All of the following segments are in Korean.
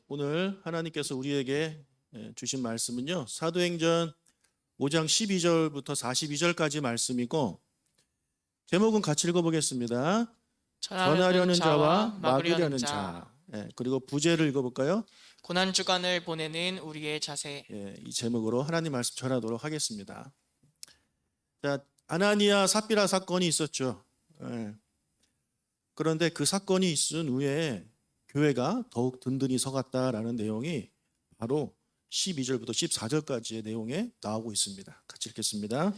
오늘 하나님께서 우리에게 주신 말씀은요. 사도행전 5장 12절부터 42절까지 말씀이고 제목은 같이 읽어보겠습니다. 전하려는 자와 막으려는 자. 그리고 부제를 읽어볼까요? 고난주간을 보내는 우리의 자세. 이 제목으로 하나님 말씀 전하도록 하겠습니다. 자, 아나니아 삽비라 사건이 있었죠. 그런데 그 사건이 있은 후에 교회가 더욱 든든히 서갔다라는 내용이 바로 12절부터 14절까지의 내용에 나오고 있습니다. 같이 읽겠습니다.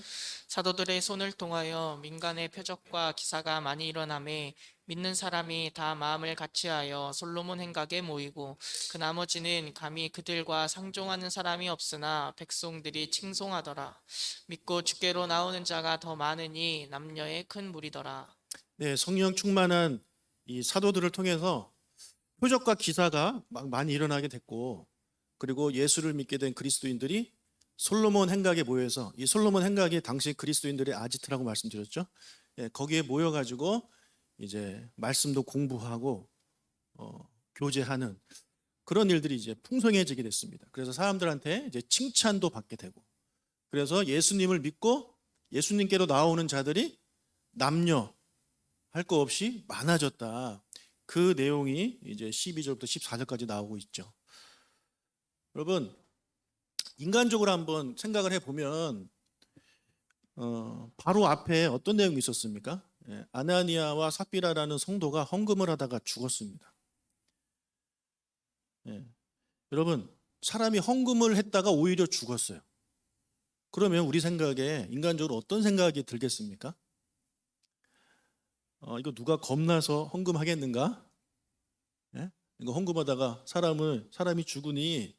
사도들의 손을 통하여 민간의 표적과 기사가 많이 일어나매 믿는 사람이 다 마음을 같이하여 솔로몬 행각에 모이고 그 나머지는 감히 그들과 상종하는 사람이 없으나 백성들이 칭송하더라. 믿고 주께로 나오는 자가 더 많으니 남녀의 큰 무리더라. 네, 성령 충만한 이 사도들을 통해서 표적과 기사가 막 많이 일어나게 됐고, 그리고 예수를 믿게 된 그리스도인들이 솔로몬 행각에 모여서, 이 솔로몬 행각이 당시 그리스도인들의 아지트라고 말씀드렸죠. 거기에 모여가지고 이제 말씀도 공부하고 교제하는 그런 일들이 이제 풍성해지게 됐습니다. 그래서 사람들한테 이제 칭찬도 받게 되고, 그래서 예수님을 믿고 예수님께로 나오는 자들이 남녀 할 거 없이 많아졌다. 그 내용이 이제 12절부터 14절까지 나오고 있죠. 여러분, 인간적으로 한번 생각을 해보면 바로 앞에 어떤 내용이 있었습니까? 아나니아와 삽비라라는 성도가 헌금을 하다가 죽었습니다. 여러분, 사람이 헌금을 했다가 오히려 죽었어요. 그러면 우리 생각에 인간적으로 어떤 생각이 들겠습니까? 이거 누가 겁나서 헌금하겠는가? 이거 헌금하다가 사람이 죽으니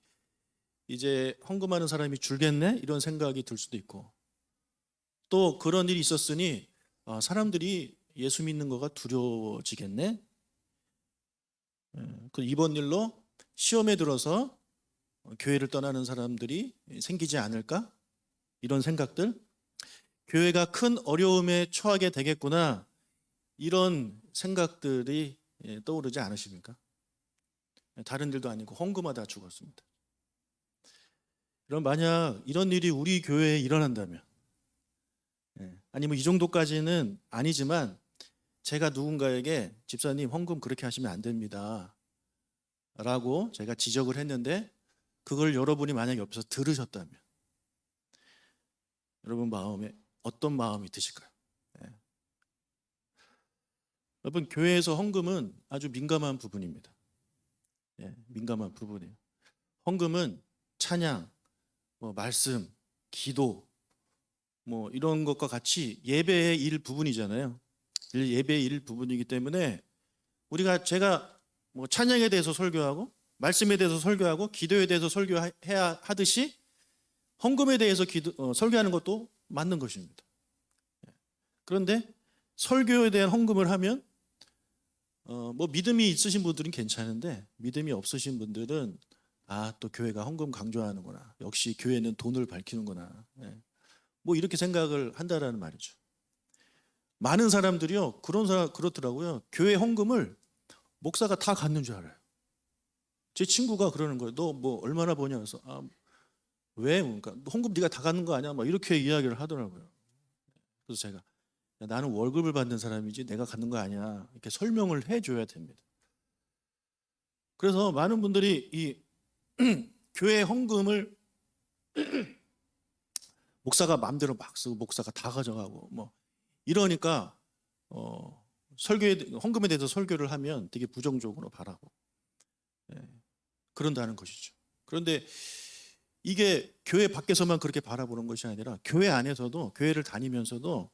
이제 헌금하는 사람이 줄겠네? 이런 생각이 들 수도 있고, 또 그런 일이 있었으니 사람들이 예수 믿는 거가 두려워지겠네? 그 이번 일로 시험에 들어서 교회를 떠나는 사람들이 생기지 않을까? 이런 생각들, 교회가 큰 어려움에 처하게 되겠구나, 이런 생각들이 떠오르지 않으십니까? 다른 일도 아니고 헌금하다 죽었습니다. 그럼 만약 이런 일이 우리 교회에 일어난다면, 아니면 이 정도까지는 아니지만 제가 누군가에게 집사님 헌금 그렇게 하시면 안 됩니다 라고 제가 지적을 했는데 그걸 여러분이 만약에 옆에서 들으셨다면 여러분 마음에 어떤 마음이 드실까요? 여러분, 교회에서 헌금은 아주 민감한 부분입니다. 민감한 부분이에요. 헌금은 찬양, 말씀, 기도, 이런 것과 같이 예배의 일부분이잖아요. 예배의 일부분이기 때문에 제가 찬양에 대해서 설교하고 말씀에 대해서 설교하고 기도에 대해서 설교해야 하듯이 헌금에 대해서 설교하는 것도 맞는 것입니다. 그런데 설교에 대한 헌금을 하면 믿음이 있으신 분들은 괜찮은데 믿음이 없으신 분들은 또 교회가 헌금 강조하는구나, 역시 교회는 돈을 밝히는구나, 이렇게 생각을 한다라는 말이죠. 많은 사람들이요 그렇더라고요. 교회 헌금을 목사가 다 갖는 줄 알아요. 제 친구가 그러는 거예요. 너 얼마나 버냐? 그래서 왜? 그러니까 헌금 네가 다 갖는 거 아니야? 이렇게 이야기를 하더라고요. 그래서 제가 나는 월급을 받는 사람이지 내가 갖는 거 아니야, 이렇게 설명을 해줘야 됩니다. 그래서 많은 분들이 이 교회 헌금을 목사가 마음대로 막 쓰고 목사가 다 가져가고 이러니까 헌금에 대해서 설교를 하면 되게 부정적으로 바라고 그런다는 것이죠. 그런데 이게 교회 밖에서만 그렇게 바라보는 것이 아니라 교회 안에서도, 교회를 다니면서도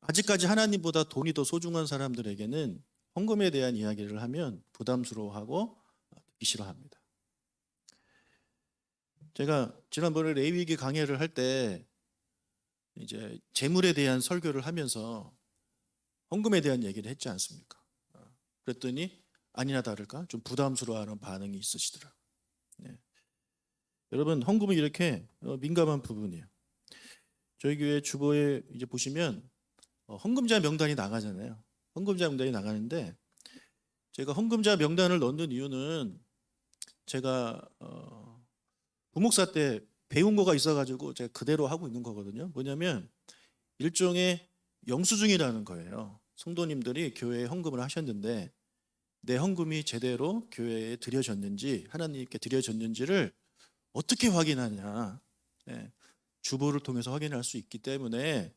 아직까지 하나님보다 돈이 더 소중한 사람들에게는 헌금에 대한 이야기를 하면 부담스러워하고 듣기 싫어합니다. 제가 지난번에 레위기 강해를 할 때 이제 재물에 대한 설교를 하면서 헌금에 대한 얘기를 했지 않습니까? 그랬더니 아니나 다를까 좀 부담스러워하는 반응이 있으시더라고요. 여러분, 헌금은 이렇게 민감한 부분이에요. 저희 교회 주보에 이제 보시면 헌금자 명단이 나가잖아요. 헌금자 명단이 나가는데 제가 헌금자 명단을 넣는 이유는 제가 부목사 때 배운 거가 있어가지고 제가 그대로 하고 있는 거거든요. 뭐냐면 일종의 영수증이라는 거예요. 성도님들이 교회에 헌금을 하셨는데 내 헌금이 제대로 교회에 드려졌는지 하나님께 드려졌는지를 어떻게 확인하냐. 예, 주보를 통해서 확인할 수 있기 때문에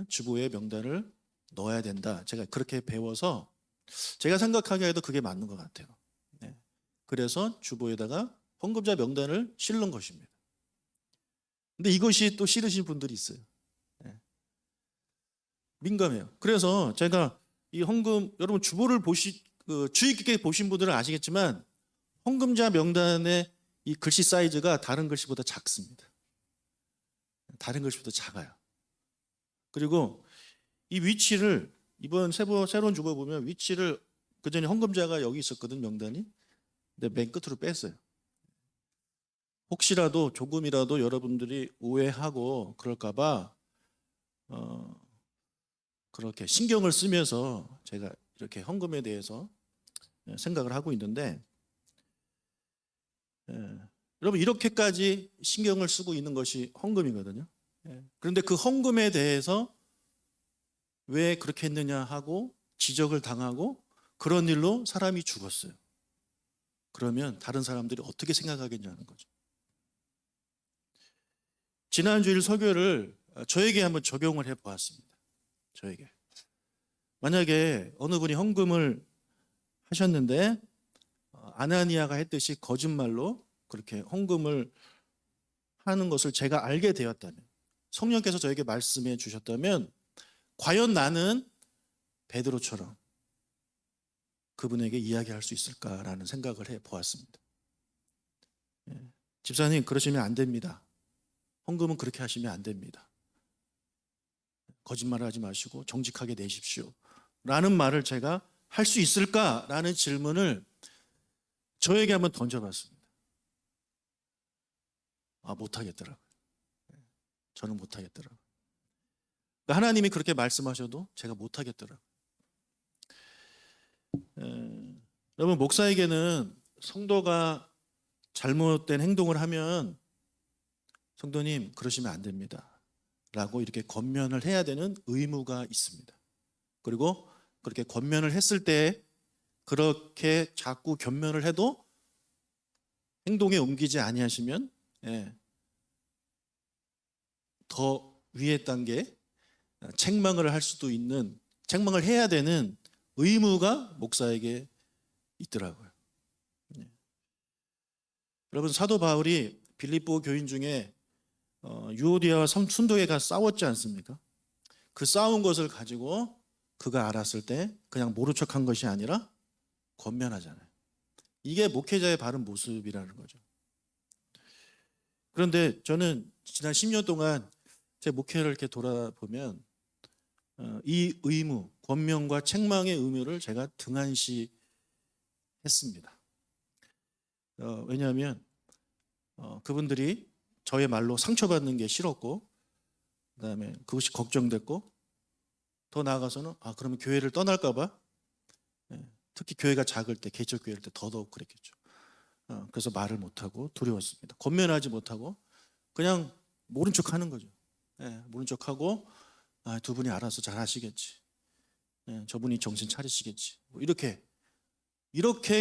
주보에 명단을 넣어야 된다. 제가 그렇게 배워서 제가 생각하기에도 그게 맞는 것 같아요. 예, 그래서 주보에다가 헌금자 명단을 실는 것입니다. 근데 이것이 또 싫으신 분들이 있어요. 예, 민감해요. 그래서 제가 이 헌금, 여러분 주보를 주의 깊게 보신 분들은 아시겠지만 헌금자 명단의 이 글씨 사이즈가 다른 글씨보다 작습니다. 다른 글씨보다 작아요. 그리고 이 위치를 이번 새로운 주보 보면 위치를 그전에 헌금자가 여기 있었거든, 명단이. 근데 맨 끝으로 뺐어요. 혹시라도 조금이라도 여러분들이 오해하고 그럴까봐 그렇게 신경을 쓰면서 제가 이렇게 헌금에 대해서 생각을 하고 있는데, 여러분 이렇게까지 신경을 쓰고 있는 것이 헌금이거든요. 그런데 그 헌금에 대해서 왜 그렇게 했느냐 하고 지적을 당하고 그런 일로 사람이 죽었어요. 그러면 다른 사람들이 어떻게 생각하겠냐는 거죠. 지난 주일 설교를 저에게 한번 적용을 해 보았습니다. 저에게. 만약에 어느 분이 헌금을 하셨는데 아나니아가 했듯이 거짓말로 그렇게 헌금을 하는 것을 제가 알게 되었다면, 성령께서 저에게 말씀해 주셨다면 과연 나는 베드로처럼 그분에게 이야기할 수 있을까라는 생각을 해 보았습니다. 집사님 그러시면 안 됩니다. 헌금은 그렇게 하시면 안 됩니다. 거짓말을 하지 마시고 정직하게 내십시오 라는 말을 제가 할 수 있을까라는 질문을 저에게 한번 던져봤습니다. 못하겠더라고요. 저는 못하겠더라고요. 하나님이 그렇게 말씀하셔도 제가 못하겠더라고요. 여러분 목사에게는 성도가 잘못된 행동을 하면 성도님 그러시면 안 됩니다 라고 이렇게 권면을 해야 되는 의무가 있습니다. 그리고 그렇게 권면을 했을 때 그렇게 자꾸 권면을 해도 행동에 옮기지 아니하시면 더 위의 단계 책망을 할 수도 있는, 책망을 해야 되는 의무가 목사에게 있더라고요. 여러분 사도 바울이 빌립보 교인 중에 유오디아와 순도에가 싸웠지 않습니까? 그 싸운 것을 가지고 그가 알았을 때 그냥 모른 척한 것이 아니라 권면하잖아요. 이게 목회자의 바른 모습이라는 거죠. 그런데 저는 지난 10년 동안 제 목회를 이렇게 돌아보면 이 의무, 권면과 책망의 의무를 제가 등한시 했습니다. 왜냐하면 그분들이 저의 말로 상처받는 게 싫었고, 그다음에 그것이 걱정됐고, 더 나아가서는 그러면 교회를 떠날까봐, 특히 교회가 작을 때, 개척 교회일 때 더더욱 그랬겠죠. 그래서 말을 못하고 두려웠습니다. 권면하지 못하고 그냥 모른 척하는 거죠. 모른 척하고 두 분이 알아서 잘 하시겠지. 저분이 정신 차리시겠지. 뭐 이렇게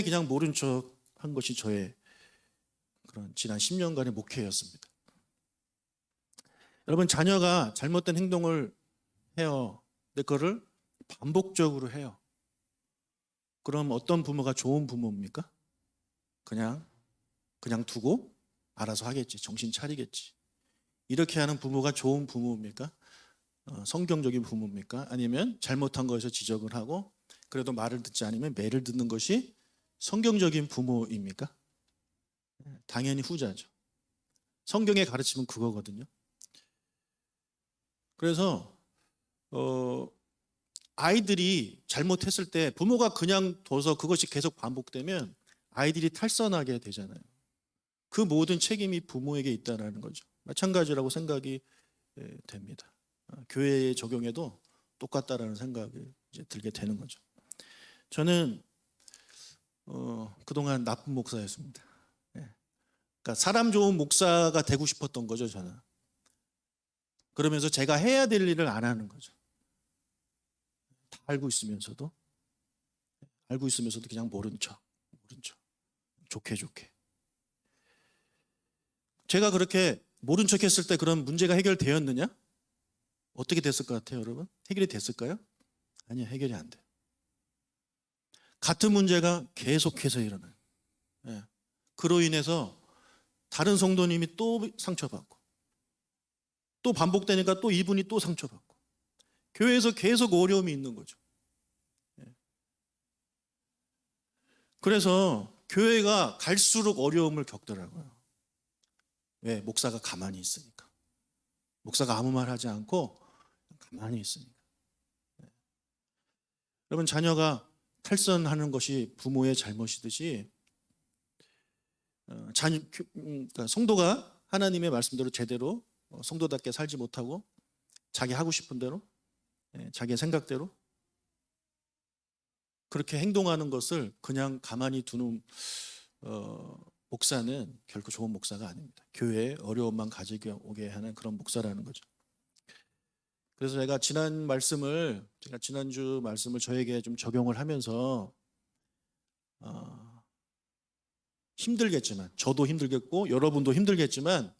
그냥 모른 척한 것이 저의 그런 지난 10년간의 목회였습니다. 여러분 자녀가 잘못된 행동을 해요. 근데 그거를 반복적으로 해요. 그럼 어떤 부모가 좋은 부모입니까? 그냥 두고 알아서 하겠지. 정신 차리겠지. 이렇게 하는 부모가 좋은 부모입니까? 성경적인 부모입니까? 아니면 잘못한 것에서 지적을 하고 그래도 말을 듣지 않으면 매를 듣는 것이 성경적인 부모입니까? 당연히 후자죠. 성경의 가르침은 그거거든요. 그래서 아이들이 잘못했을 때 부모가 그냥 둬서 그것이 계속 반복되면 아이들이 탈선하게 되잖아요. 그 모든 책임이 부모에게 있다는 거죠. 마찬가지라고 생각이 됩니다. 교회에 적용해도 똑같다라는 생각이 이제 들게 되는 거죠. 저는 그동안 나쁜 목사였습니다. 그러니까 사람 좋은 목사가 되고 싶었던 거죠, 저는. 그러면서 제가 해야 될 일을 안 하는 거죠. 다 알고 있으면서도 그냥 모른 척. 좋게. 제가 그렇게 모른 척 했을 때 그런 문제가 해결되었느냐? 어떻게 됐을 것 같아요, 여러분? 해결이 됐을까요? 아니요, 해결이 안 돼요. 같은 문제가 계속해서 일어나요. 예. 그로 인해서 다른 성도님이 또 상처받고, 또 반복되니까 또 이분이 또 상처받고, 교회에서 계속 어려움이 있는 거죠. 예. 그래서 교회가 갈수록 어려움을 겪더라고요. 왜? 목사가 가만히 있으니까. 목사가 아무 말 하지 않고 가만히 있으니까. 여러분, 자녀가 탈선하는 것이 부모의 잘못이듯이 그러니까 성도가 하나님의 말씀대로 제대로 성도답게 살지 못하고 자기 하고 싶은 대로, 자기의 생각대로 그렇게 행동하는 것을 그냥 가만히 두는 목사는 결코 좋은 목사가 아닙니다. 교회에 어려움만 가져오게 하는 그런 목사라는 거죠. 그래서 제가 지난주 말씀을 저에게 좀 적용을 하면서 힘들겠지만, 저도 힘들겠고 여러분도 힘들겠지만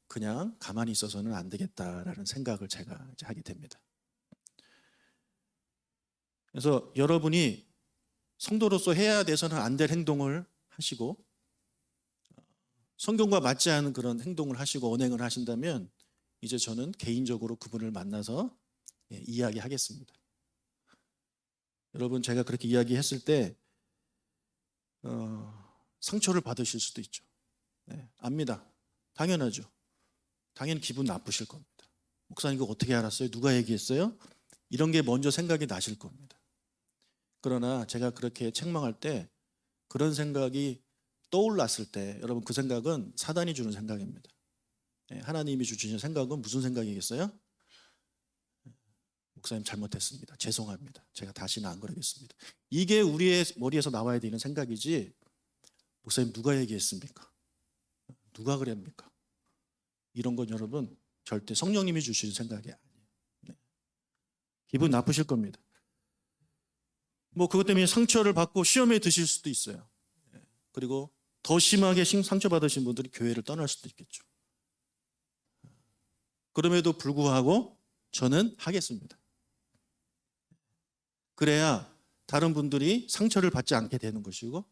그냥 가만히 있어서는 안 되겠다라는 생각을 제가 이제 하게 됩니다. 그래서 여러분이 성도로서 해야 돼서는 안 될 행동을 하시고 성경과 맞지 않은 그런 행동을 하시고 언행을 하신다면 이제 저는 개인적으로 그분을 만나서 이야기하겠습니다. 여러분, 제가 그렇게 이야기했을 때 상처를 받으실 수도 있죠. 압니다. 당연하죠. 당연히 기분 나쁘실 겁니다. 목사님 이거 어떻게 알았어요? 누가 얘기했어요? 이런 게 먼저 생각이 나실 겁니다. 그러나 제가 그렇게 책망할 때 그런 생각이 떠올랐을 때 여러분, 그 생각은 사단이 주는 생각입니다. 하나님이 주시는 생각은 무슨 생각이겠어요? 목사님 잘못했습니다. 죄송합니다. 제가 다시는 안 그러겠습니다. 이게 우리의 머리에서 나와야 되는 생각이지, 목사님 누가 얘기했습니까? 누가 그랬습니까? 이런 건 여러분 절대 성령님이 주시는 생각이 아니에요. 기분 나쁘실 겁니다. 그것 때문에 상처를 받고 시험에 드실 수도 있어요. 그리고 더 심하게 상처받으신 분들이 교회를 떠날 수도 있겠죠. 그럼에도 불구하고 저는 하겠습니다. 그래야 다른 분들이 상처를 받지 않게 되는 것이고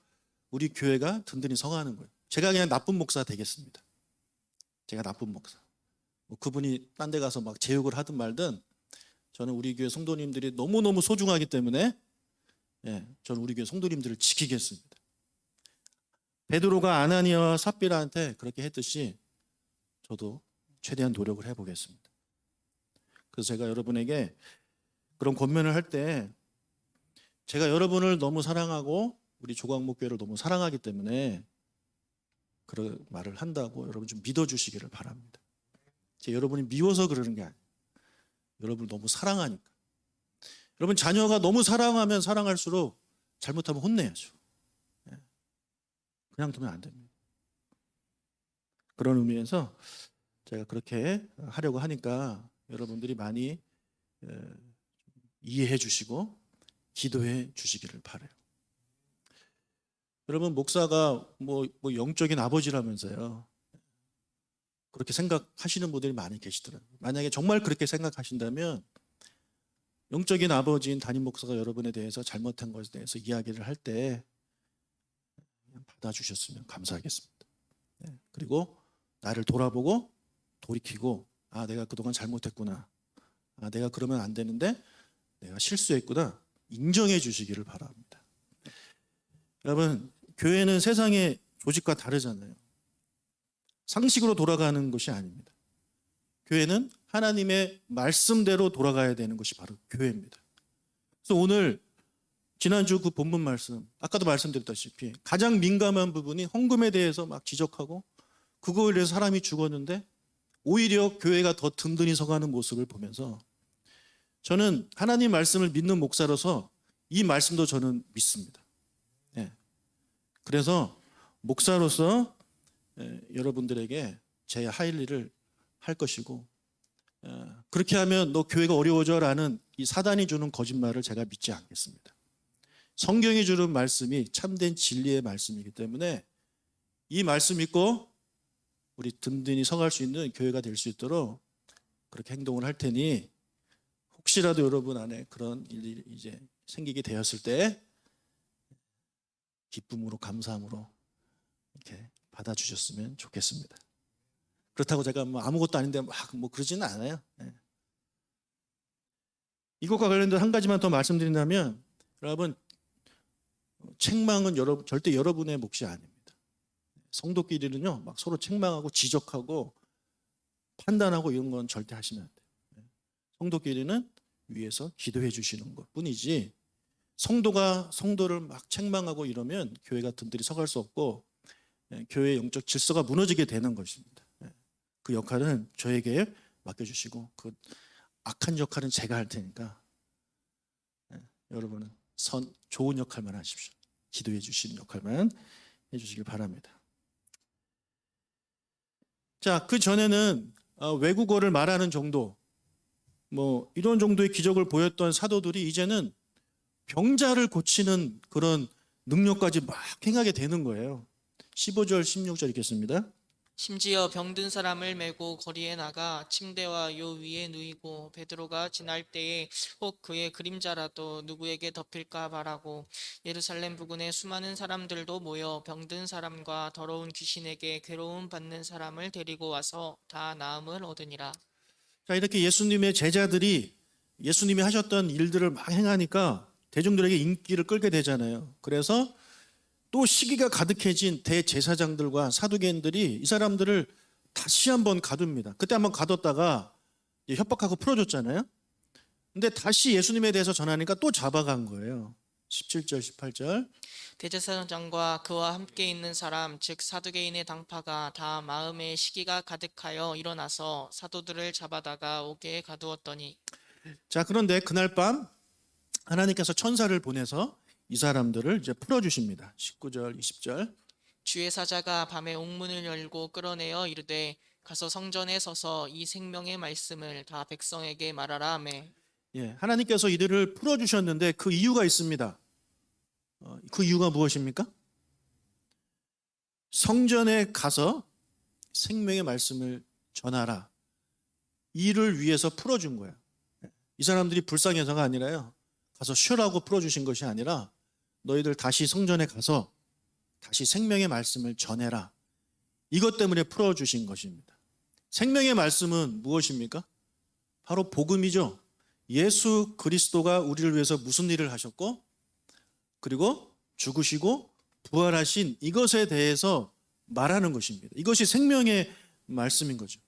우리 교회가 든든히 서가는 거예요. 제가 그냥 나쁜 목사 되겠습니다. 제가 나쁜 목사. 그분이 딴 데 가서 막 제욕을 하든 말든 저는 우리 교회 성도님들이 너무너무 소중하기 때문에 저는 우리 교회 성도님들을 지키겠습니다. 베드로가 아나니아와 삽비라한테 그렇게 했듯이 저도 최대한 노력을 해보겠습니다. 그래서 제가 여러분에게 그런 권면을 할 때 제가 여러분을 너무 사랑하고 우리 조각목교회를 너무 사랑하기 때문에 그런 말을 한다고 여러분 좀 믿어주시기를 바랍니다. 여러분이 미워서 그러는 게 아니에요. 여러분을 너무 사랑하니까. 여러분, 자녀가 너무 사랑하면 사랑할수록 잘못하면 혼내야죠. 그냥 두면 안 됩니다. 그런 의미에서 제가 그렇게 하려고 하니까 여러분들이 많이 이해해 주시고 기도해 주시기를 바라요. 여러분, 목사가 뭐 영적인 아버지라면서요. 그렇게 생각하시는 분들이 많이 계시더라고요. 만약에 정말 그렇게 생각하신다면 영적인 아버지인 담임 목사가 여러분에 대해서 잘못한 것에 대해서 이야기를 할 때 받아주셨으면 감사하겠습니다. 그리고 나를 돌아보고 돌이키고 내가 그동안 잘못했구나. 내가 그러면 안 되는데 내가 실수했구나. 인정해 주시기를 바랍니다. 여러분, 교회는 세상의 조직과 다르잖아요. 상식으로 돌아가는 것이 아닙니다. 교회는 하나님의 말씀대로 돌아가야 되는 것이 바로 교회입니다. 그래서 오늘 지난주 그 본문 말씀, 아까도 말씀드렸다시피 가장 민감한 부분이 헌금에 대해서 막 지적하고 그거에 대해서 사람이 죽었는데 오히려 교회가 더 든든히 서가는 모습을 보면서 저는 하나님 말씀을 믿는 목사로서 이 말씀도 저는 믿습니다. 그래서 목사로서 여러분들에게 제 할 일을 할 것이고, 그렇게 하면 너 교회가 어려워져라는 이 사단이 주는 거짓말을 제가 믿지 않겠습니다. 성경이 주는 말씀이 참된 진리의 말씀이기 때문에 이 말씀 믿고 우리 든든히 서갈 수 있는 교회가 될 수 있도록 그렇게 행동을 할 테니, 혹시라도 여러분 안에 그런 일이 이제 생기게 되었을 때 기쁨으로 감사함으로 이렇게 받아주셨으면 좋겠습니다. 그렇다고 제가 뭐 아무것도 아닌데 막 뭐 그러지는 않아요. 이것과 관련된 한 가지만 더 말씀드린다면, 여러분, 책망은 절대 여러분의 몫이 아닙니다. 성도끼리는요, 막 서로 책망하고 지적하고 판단하고 이런 건 절대 하시면 안 돼요. 성도끼리는 위에서 기도해 주시는 것 뿐이지, 성도가 성도를 막 책망하고 이러면 교회가 든든히 서갈 수 없고 교회의 영적 질서가 무너지게 되는 것입니다. 그 역할은 저에게 맡겨주시고 그 악한 역할은 제가 할 테니까 여러분은 좋은 역할만 하십시오. 기도해 주시는 역할만 해주시길 바랍니다. 자, 그 전에는 외국어를 말하는 정도, 뭐 이런 정도의 기적을 보였던 사도들이 이제는 병자를 고치는 그런 능력까지 막 행하게 되는 거예요. 15절, 16절 읽겠습니다. 심지어 병든 사람을 메고 거리에 나가 침대와 요 위에 누이고 베드로가 지날 때에 혹 그의 그림자라도 누구에게 덮일까 바라고 예루살렘 부근에 수많은 사람들도 모여 병든 사람과 더러운 귀신에게 괴로움 받는 사람을 데리고 와서 다 나음을 얻으니라. 자, 이렇게 예수님의 제자들이 예수님이 하셨던 일들을 막 행하니까 대중들에게 인기를 끌게 되잖아요. 그래서 또 시기가 가득해진 대제사장들과 사두개인들이 이 사람들을 다시 한번 가둡니다. 그때 한번 가뒀다가 협박하고 풀어줬잖아요. 근데 다시 예수님에 대해서 전하니까 또 잡아간 거예요. 17절, 18절. 대제사장과 그와 함께 있는 사람 즉 사두개인의 당파가 다 마음에 시기가 가득하여 일어나서 사도들을 잡아다가 옥에 가두었더니. 자, 그런데 그날 밤 하나님께서 천사를 보내서 이 사람들을 이제 풀어주십니다. 19절, 20절. 주의 사자가 밤에 옥문을 열고 끌어내어 이르되 가서 성전에 서서 이 생명의 말씀을 다 백성에게 말하라 하매. 예, 하나님께서 이들을 풀어주셨는데 그 이유가 있습니다. 그 이유가 무엇입니까? 성전에 가서 생명의 말씀을 전하라. 이를 위해서 풀어준 거예요. 이 사람들이 불쌍해서가 아니라요, 가서 쉬라고 풀어주신 것이 아니라 너희들 다시 성전에 가서 다시 생명의 말씀을 전해라. 이것 때문에 풀어주신 것입니다. 생명의 말씀은 무엇입니까? 바로 복음이죠. 예수 그리스도가 우리를 위해서 무슨 일을 하셨고, 그리고 죽으시고 부활하신 이것에 대해서 말하는 것입니다. 이것이 생명의 말씀인 거죠.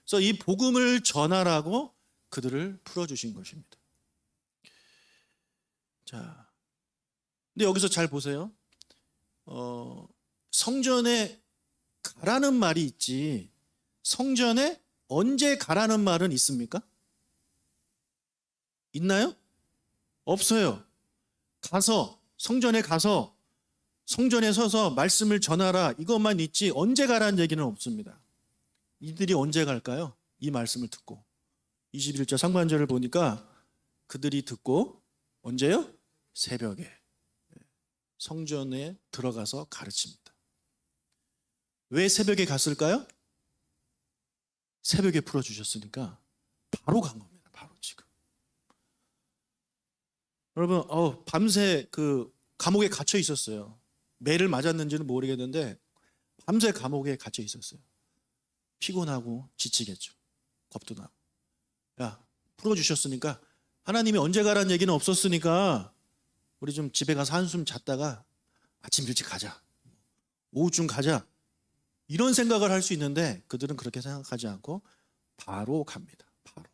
그래서 이 복음을 전하라고 그들을 풀어주신 것입니다. 자, 근데 여기서 잘 보세요. 성전에 가라는 말이 있지, 성전에 언제 가라는 말은 있습니까? 있나요? 없어요. 성전에 가서 성전에 서서 말씀을 전하라, 이것만 있지 언제 가라는 얘기는 없습니다. 이들이 언제 갈까요? 이 말씀을 듣고 21절 상반절을 보니까 그들이 듣고 언제요? 새벽에 성전에 들어가서 가르칩니다. 왜 새벽에 갔을까요? 새벽에 풀어주셨으니까 바로 간 겁니다. 바로 지금. 여러분, 밤새 그 감옥에 갇혀 있었어요. 매를 맞았는지는 모르겠는데 밤새 감옥에 갇혀 있었어요. 피곤하고 지치겠죠. 겁도 나고. 야, 풀어주셨으니까, 하나님이 언제 가라는 얘기는 없었으니까 우리 좀 집에 가서 한숨 잤다가 아침 일찍 가자, 오후쯤 가자, 이런 생각을 할 수 있는데 그들은 그렇게 생각하지 않고 바로 갑니다. 바로.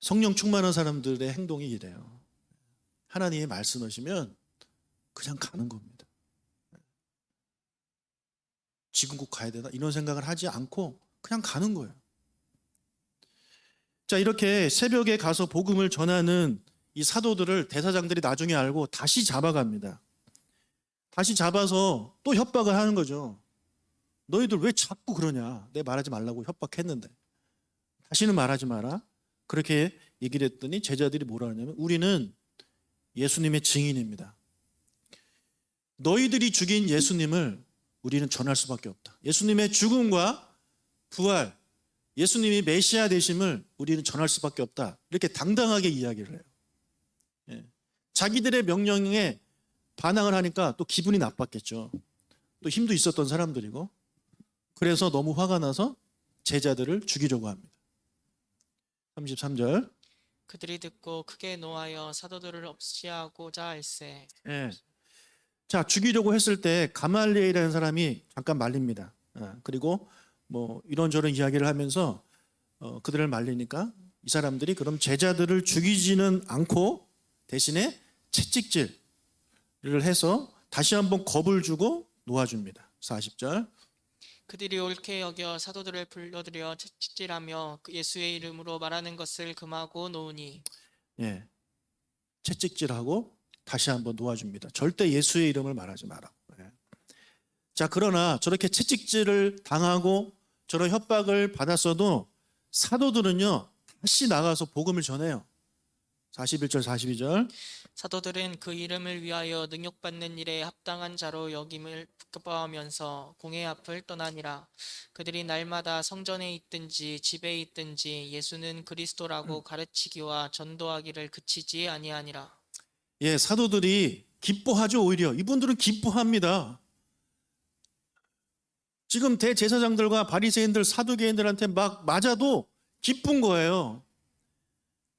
성령 충만한 사람들의 행동이 이래요. 하나님이 말씀하시면 그냥 가는 겁니다. 지금 꼭 가야 되나 이런 생각을 하지 않고 그냥 가는 거예요. 자, 이렇게 새벽에 가서 복음을 전하는 이 사도들을 대사장들이 나중에 알고 다시 잡아갑니다. 다시 잡아서 또 협박을 하는 거죠. 너희들 왜 자꾸 그러냐? 내 말하지 말라고 협박했는데. 다시는 말하지 마라. 그렇게 얘기를 했더니 제자들이 뭐라 하냐면 우리는 예수님의 증인입니다. 너희들이 죽인 예수님을 우리는 전할 수밖에 없다. 예수님의 죽음과 부활, 예수님이 메시아 되심을 우리는 전할 수밖에 없다. 이렇게 당당하게 이야기를 해요. 예. 자기들의 명령에 반항을 하니까 또 기분이 나빴겠죠. 또 힘도 있었던 사람들이고. 그래서 너무 화가 나서 제자들을 죽이려고 합니다. 33절. 그들이 듣고 크게 노하여 사도들을 없이하고자 할세. 예. 자, 죽이려고 했을 때 가말리엘이라는 사람이 잠깐 말립니다. 그리고 뭐 이런저런 이야기를 하면서 그들을 말리니까 이 사람들이 그럼 제자들을 죽이지는 않고 대신에 채찍질을 해서 다시 한번 겁을 주고 놓아줍니다. 40절. 그들이 옳게 여겨 사도들을 불러들여 채찍질하며 그 예수의 이름으로 말하는 것을 금하고 놓으니. 예. 채찍질하고 다시 한번 놓아줍니다. 절대 예수의 이름을 말하지 마라. 예. 자, 그러나 저렇게 채찍질을 당하고 저런 협박을 받았어도 사도들은요 다시 나가서 복음을 전해요. 41절 42절. 사도들은 그 이름을 위하여 능욕받는 일에 합당한 자로 여김을 기뻐하면서 공회 앞을 떠나니라. 그들이 날마다 성전에 있든지 집에 있든지 예수는 그리스도라고 가르치기와 전도하기를 그치지 아니하니라. 예, 사도들이 기뻐하죠. 오히려 이분들은 기뻐합니다. 지금 대제사장들과 바리새인들, 사두개인들한테 막 맞아도 기쁜 거예요.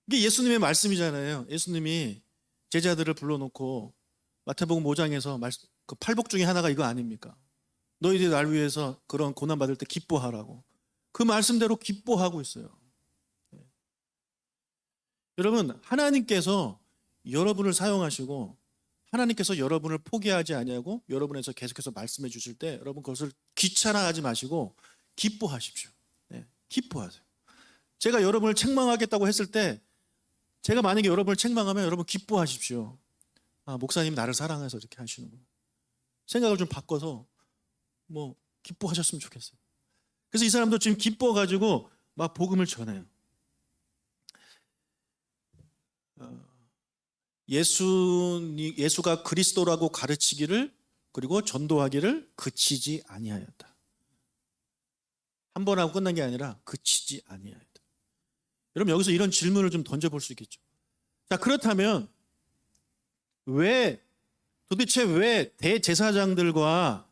이게 예수님의 말씀이잖아요. 예수님이 제자들을 불러놓고 마태복음 5장에서 그 팔복 중에 하나가 이거 아닙니까? 너희들이 날 위해서 그런 고난 받을 때 기뻐하라고. 그 말씀대로 기뻐하고 있어요. 여러분, 하나님께서 여러분을 사용하시고 하나님께서 여러분을 포기하지 아니하고 여러분에서 계속해서 말씀해 주실 때 여러분 그것을 귀찮아하지 마시고 기뻐하십시오. 네, 기뻐하세요. 제가 여러분을 책망하겠다고 했을 때 제가 만약에 여러분을 책망하면 여러분 기뻐하십시오. 아, 목사님이 나를 사랑해서 이렇게 하시는구나. 생각을 좀 바꿔서 뭐 기뻐하셨으면 좋겠어요. 그래서 이 사람도 지금 기뻐가지고 막 복음을 전해요. 예수가 그리스도라고 가르치기를 그리고 전도하기를 그치지 아니하였다. 한 번 하고 끝난 게 아니라 그치지 아니하였다. 여러분 여기서 이런 질문을 좀 던져볼 수 있겠죠. 자, 그렇다면 도대체 왜 대제사장들과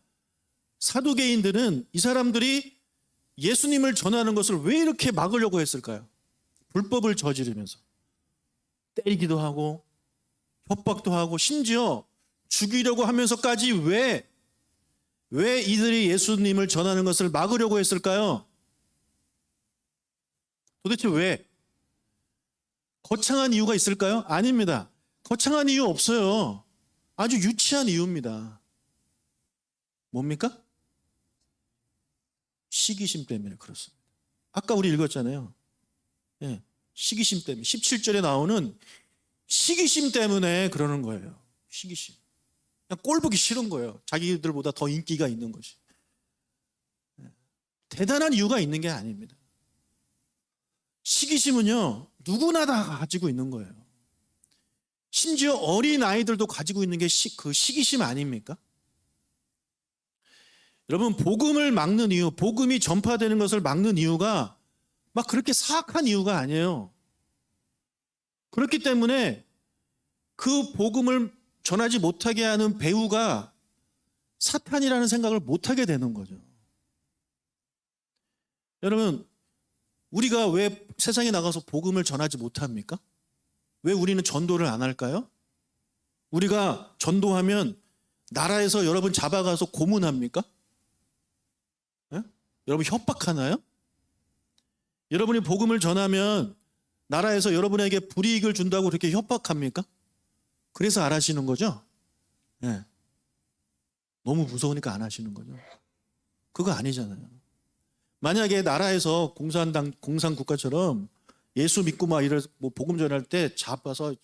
사두개인들은 이 사람들이 예수님을 전하는 것을 왜 이렇게 막으려고 했을까요? 불법을 저지르면서 때리기도 하고 협박도 하고 심지어 죽이려고 하면서까지 왜 이들이 예수님을 전하는 것을 막으려고 했을까요? 도대체 왜? 거창한 이유가 있을까요? 아닙니다. 거창한 이유 없어요. 아주 유치한 이유입니다. 뭡니까? 시기심 때문에 그렇습니다. 아까 우리 읽었잖아요. 예, 시기심 때문에 17절에 나오는 시기심 때문에 그러는 거예요. 시기심. 그냥 꼴 보기 싫은 거예요. 자기들보다 더 인기가 있는 것이. 대단한 이유가 있는 게 아닙니다. 시기심은요, 누구나 다 가지고 있는 거예요. 심지어 어린 아이들도 가지고 있는 게 그 시기심 아닙니까? 여러분, 복음을 막는 이유, 복음이 전파되는 것을 막는 이유가 막 그렇게 사악한 이유가 아니에요. 그렇기 때문에 그 복음을 전하지 못하게 하는 배후가 사탄이라는 생각을 못하게 되는 거죠. 여러분, 우리가 왜 세상에 나가서 복음을 전하지 못합니까? 왜 우리는 전도를 안 할까요? 우리가 전도하면 나라에서 여러분 잡아가서 고문합니까? 예? 여러분 협박하나요? 여러분이 복음을 전하면 나라에서 여러분에게 불이익을 준다고 그렇게 협박합니까? 그래서 안 하시는 거죠? 예. 너무 무서우니까 안 하시는 거죠. 그거 아니잖아요. 만약에 나라에서 공산국가처럼 예수 믿고 막 뭐 복음 전할 때 잡아서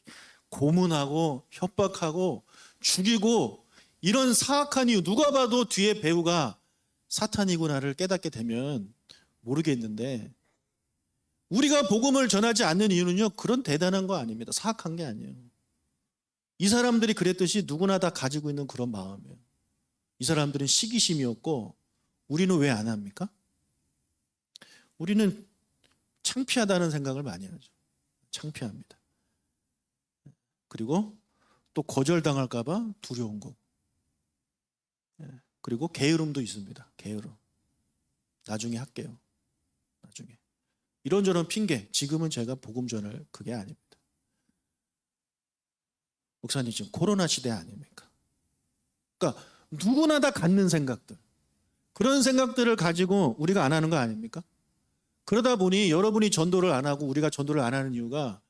고문하고 협박하고 죽이고 이런 사악한 이유, 누가 봐도 뒤에 배우가 사탄이구나를 깨닫게 되면 모르겠는데, 우리가 복음을 전하지 않는 이유는요, 그런 대단한 거 아닙니다. 사악한 게 아니에요. 이 사람들이 그랬듯이 누구나 다 가지고 있는 그런 마음이에요. 이 사람들은 시기심이었고, 우리는 왜 안 합니까? 우리는 창피하다는 생각을 많이 하죠. 창피합니다. 그리고 또 거절당할까 봐 두려운 거고. 그리고 게으름도 있습니다. 게으름. 나중에 할게요. 나중에. 이런저런 핑계. 지금은 제가 복음 전할 그게 아닙니다. 목사님 지금 코로나 시대 아닙니까? 그러니까 누구나 다 갖는 생각들. 그런 생각들을 가지고 우리가 안 하는 거 아닙니까? 그러다 보니 여러분이 전도를 안 하고 우리가 전도를 안 하는 이유가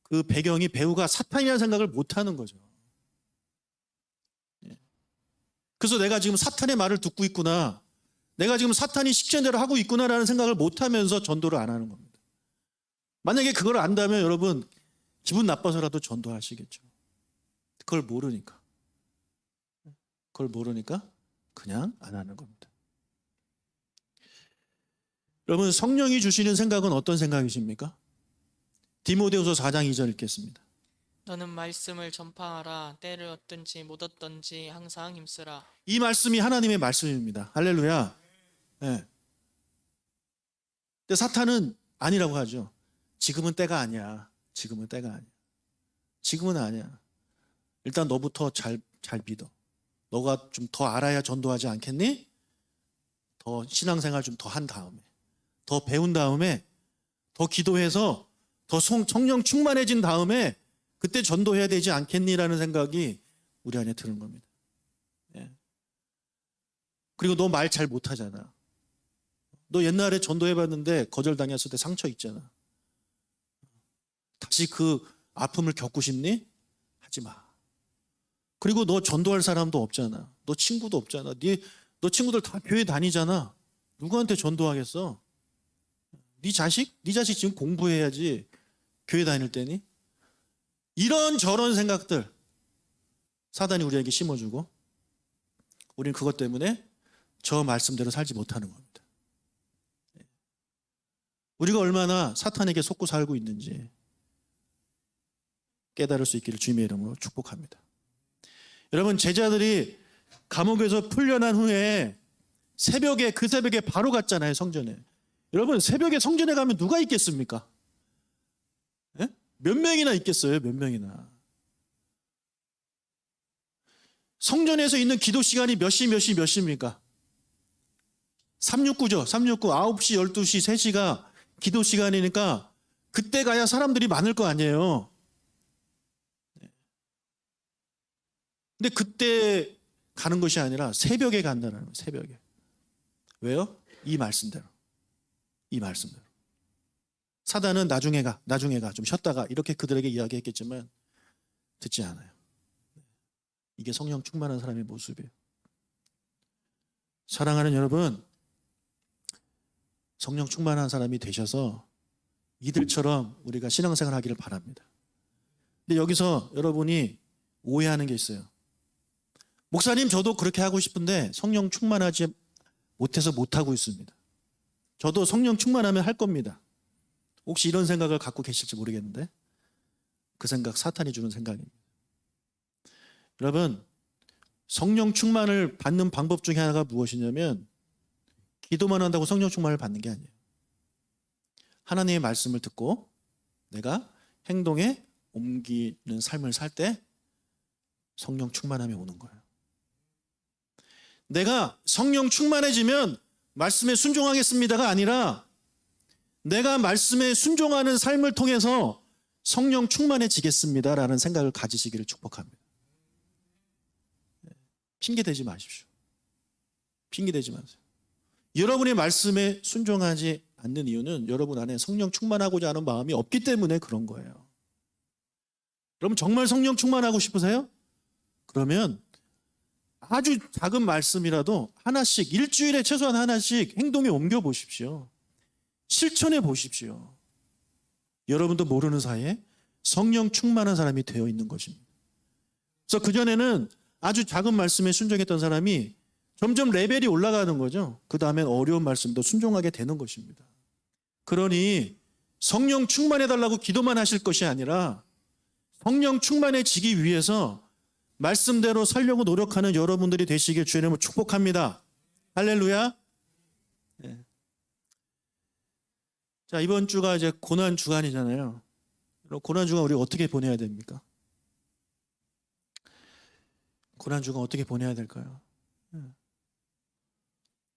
그 배경이 배우가 사탄이라는 생각을 못 하는 거죠. 그래서 내가 지금 사탄의 말을 듣고 있구나. 내가 지금 사탄이 시키는 대로 하고 있구나라는 생각을 못 하면서 전도를 안 하는 겁니다. 만약에 그걸 안다면 여러분 기분 나빠서라도 전도하시겠죠. 그걸 모르니까. 그걸 모르니까 그냥 안 하는 겁니다. 여러분 성령이 주시는 생각은 어떤 생각이십니까? 디모데후서 4장 2절 읽겠습니다. 너는 말씀을 전파하라. 때를 얻든지 못 얻든지 항상 힘쓰라. 이 말씀이 하나님의 말씀입니다. 할렐루야. 네. 근데 사탄은 아니라고 하죠. 지금은 때가 아니야. 지금은 때가 아니야. 지금은 아니야. 일단 너부터 잘 믿어. 너가 좀 더 알아야 전도하지 않겠니? 더 신앙생활 좀 더 한 다음에, 더 배운 다음에, 더 기도해서 더 성령 충만해진 다음에 그때 전도해야 되지 않겠니라는 생각이 우리 안에 드는 겁니다. 예. 그리고 너 말 잘 못하잖아. 너 옛날에 전도해봤는데 거절당했을 때 상처 있잖아. 다시 그 아픔을 겪고 싶니? 하지 마. 그리고 너 전도할 사람도 없잖아. 너 친구도 없잖아. 너 친구들 다 교회 다니잖아. 누구한테 전도하겠어? 네 자식 지금 공부해야지 교회 다닐 때니? 이런 저런 생각들 사단이 우리에게 심어주고 우리는 그것 때문에 저 말씀대로 살지 못하는 겁니다. 우리가 얼마나 사탄에게 속고 살고 있는지 깨달을 수 있기를 주님의 이름으로 축복합니다. 여러분 제자들이 감옥에서 풀려난 후에 그 새벽에 바로 갔잖아요, 성전에. 여러분 새벽에 성전에 가면 누가 있겠습니까? 예? 몇 명이나 있겠어요, 몇 명이나. 성전에서 있는 기도 시간이 몇 시입니까? 369죠. 369, 9시, 12시, 3시가 기도 시간이니까 그때 가야 사람들이 많을 거 아니에요. 근데 그때 가는 것이 아니라 새벽에 간다는 거예요. 새벽에. 왜요? 이 말씀대로. 사단은 나중에 가, 좀 쉬었다가 이렇게 그들에게 이야기했겠지만 듣지 않아요. 이게 성령 충만한 사람의 모습이에요. 사랑하는 여러분, 성령 충만한 사람이 되셔서 이들처럼 우리가 신앙생활 하기를 바랍니다. 근데 여기서 여러분이 오해하는 게 있어요. 목사님, 저도 그렇게 하고 싶은데 성령 충만하지 못해서 못하고 있습니다. 저도 성령 충만하면 할 겁니다. 혹시 이런 생각을 갖고 계실지 모르겠는데 그 생각 사탄이 주는 생각입니다. 여러분, 성령 충만을 받는 방법 중에 하나가 무엇이냐면 기도만 한다고 성령 충만을 받는 게 아니에요. 하나님의 말씀을 듣고 내가 행동에 옮기는 삶을 살 때 성령 충만함이 오는 거예요. 내가 성령 충만해지면 말씀에 순종하겠습니다가 아니라 내가 말씀에 순종하는 삶을 통해서 성령 충만해지겠습니다라는 생각을 가지시기를 축복합니다. 핑계대지 마십시오. 핑계대지 마세요. 여러분의 말씀에 순종하지 않는 이유는 여러분 안에 성령 충만하고자 하는 마음이 없기 때문에 그런 거예요. 여러분 정말 성령 충만하고 싶으세요? 그러면 아주 작은 말씀이라도 하나씩, 일주일에 최소한 하나씩 행동에 옮겨 보십시오. 실천해 보십시오. 여러분도 모르는 사이에 성령 충만한 사람이 되어 있는 것입니다. 그래서 그전에는 아주 작은 말씀에 순종했던 사람이 점점 레벨이 올라가는 거죠. 그 다음엔 어려운 말씀도 순종하게 되는 것입니다. 그러니 성령 충만해달라고 기도만 하실 것이 아니라 성령 충만해지기 위해서 말씀대로 살려고 노력하는 여러분들이 되시길 주의 이름으로 축복합니다. 할렐루야. 네. 자, 이번 주가 이제 고난 주간이잖아요. 고난 주간 우리 어떻게 보내야 됩니까? 고난 주간 어떻게 보내야 될까요?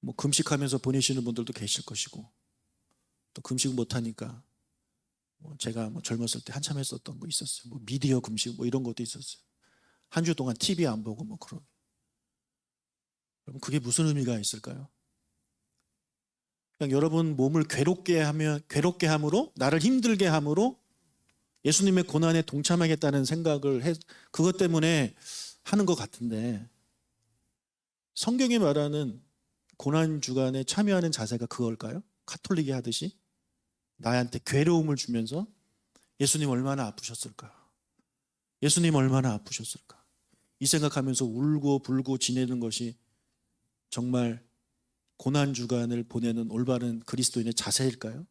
뭐 금식하면서 보내시는 분들도 계실 것이고, 또 금식 못하니까 뭐 제가 뭐 젊었을 때 한참 했었던 거 있었어요. 뭐 미디어 금식 뭐 이런 것도 있었어요. 한 주 동안 TV 안 보고 뭐 그런. 여러분 그게 무슨 의미가 있을까요? 그냥 여러분 몸을 괴롭게 함으로, 나를 힘들게 함으로 예수님의 고난에 동참하겠다는 생각을 그것 때문에 하는 것 같은데, 성경이 말하는 고난 주간에 참여하는 자세가 그걸까요? 카톨릭이 하듯이 나한테 괴로움을 주면서 예수님 얼마나 아프셨을까? 예수님 얼마나 아프셨을까? 이 생각하면서 울고 불고 지내는 것이 정말 고난 주간을 보내는 올바른 그리스도인의 자세일까요?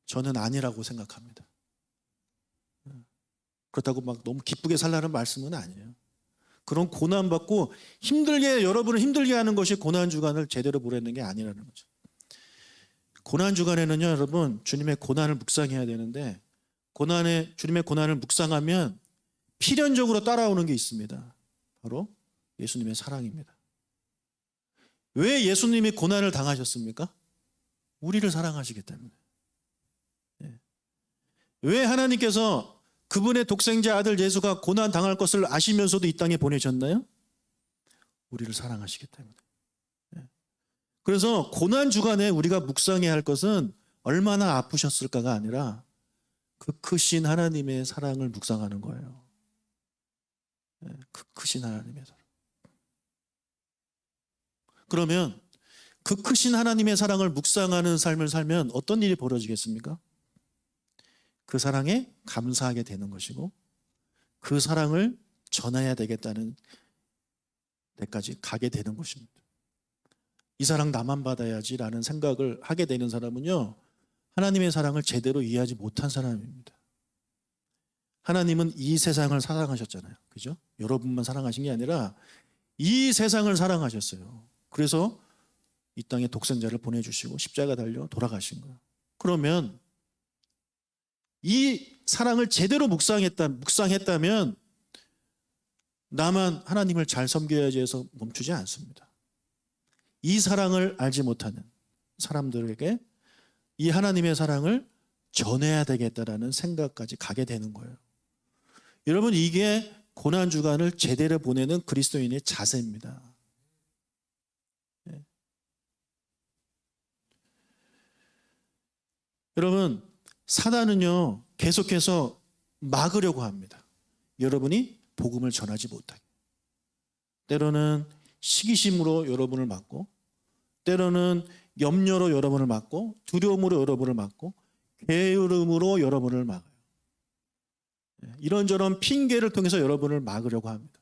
저는 아니라고 생각합니다. 그렇다고 막 너무 기쁘게 살라는 말씀은 아니에요. 그런 고난받고 여러분을 힘들게 하는 것이 고난 주간을 제대로 보내는 게 아니라는 거죠. 고난 주간에는요, 여러분, 주님의 고난을 묵상해야 되는데, 주님의 고난을 묵상하면 필연적으로 따라오는 게 있습니다. 바로 예수님의 사랑입니다. 왜 예수님이 고난을 당하셨습니까? 우리를 사랑하시기 때문에. 왜 하나님께서 그분의 독생자 아들 예수가 고난 당할 것을 아시면서도 이 땅에 보내셨나요? 우리를 사랑하시기 때문에. 그래서 고난 주간에 우리가 묵상해야 할 것은 얼마나 아프셨을까가 아니라 그 크신 하나님의 사랑을 묵상하는 거예요. 그 크신 하나님의 사랑. 그러면 그 크신 하나님의 사랑을 묵상하는 삶을 살면 어떤 일이 벌어지겠습니까? 그 사랑에 감사하게 되는 것이고, 그 사랑을 전해야 되겠다는 데까지 가게 되는 것입니다. 이 사랑 나만 받아야지라는 생각을 하게 되는 사람은요, 하나님의 사랑을 제대로 이해하지 못한 사람입니다. 하나님은 이 세상을 사랑하셨잖아요. 그죠? 여러분만 사랑하신 게 아니라 이 세상을 사랑하셨어요. 그래서 이 땅에 독생자를 보내주시고 십자가 달려 돌아가신 거예요. 그러면 이 사랑을 제대로 묵상했다면 나만 하나님을 잘 섬겨야지 해서 멈추지 않습니다. 이 사랑을 알지 못하는 사람들에게 이 하나님의 사랑을 전해야 되겠다라는 생각까지 가게 되는 거예요. 여러분, 이게 고난주간을 제대로 보내는 그리스도인의 자세입니다. 여러분, 사단은요, 계속해서 막으려고 합니다. 여러분이 복음을 전하지 못하게. 때로는 시기심으로 여러분을 막고, 때로는 염려로 여러분을 막고, 두려움으로 여러분을 막고, 게으름으로 여러분을 막아요. 이런저런 핑계를 통해서 여러분을 막으려고 합니다.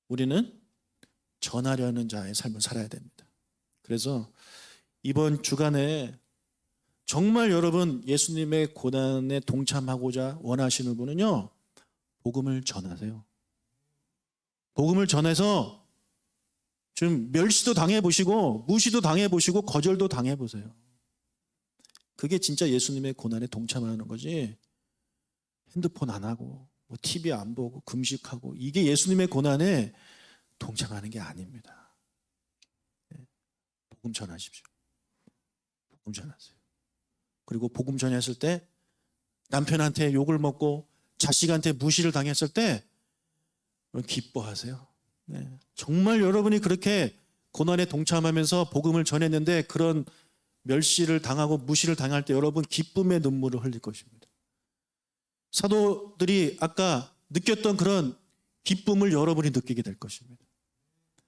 우리는 전하려는 자의 삶을 살아야 됩니다. 그래서 이번 주간에 정말 여러분 예수님의 고난에 동참하고자 원하시는 분은요, 복음을 전하세요. 복음을 전해서 좀 멸시도 당해보시고 무시도 당해보시고 거절도 당해보세요. 그게 진짜 예수님의 고난에 동참하는 거지, 핸드폰 안 하고 뭐 TV 안 보고 금식하고 이게 예수님의 고난에 동참하는 게 아닙니다. 복음 전하십시오. 복음 전하세요. 그리고 복음 전했을 때 남편한테 욕을 먹고 자식한테 무시를 당했을 때 기뻐하세요. 정말 여러분이 그렇게 고난에 동참하면서 복음을 전했는데 그런 멸시를 당하고 무시를 당할 때 여러분 기쁨의 눈물을 흘릴 것입니다. 사도들이 아까 느꼈던 그런 기쁨을 여러분이 느끼게 될 것입니다.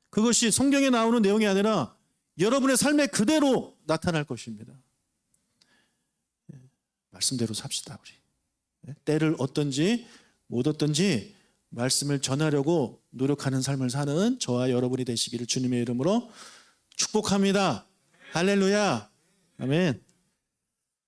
그것이 성경에 나오는 내용이 아니라 여러분의 삶에 그대로 나타날 것입니다. 말씀대로 삽시다, 우리. 때를 얻든지 못 얻든지 말씀을 전하려고 노력하는 삶을 사는 저와 여러분이 되시기를 주님의 이름으로 축복합니다. 할렐루야. 아멘.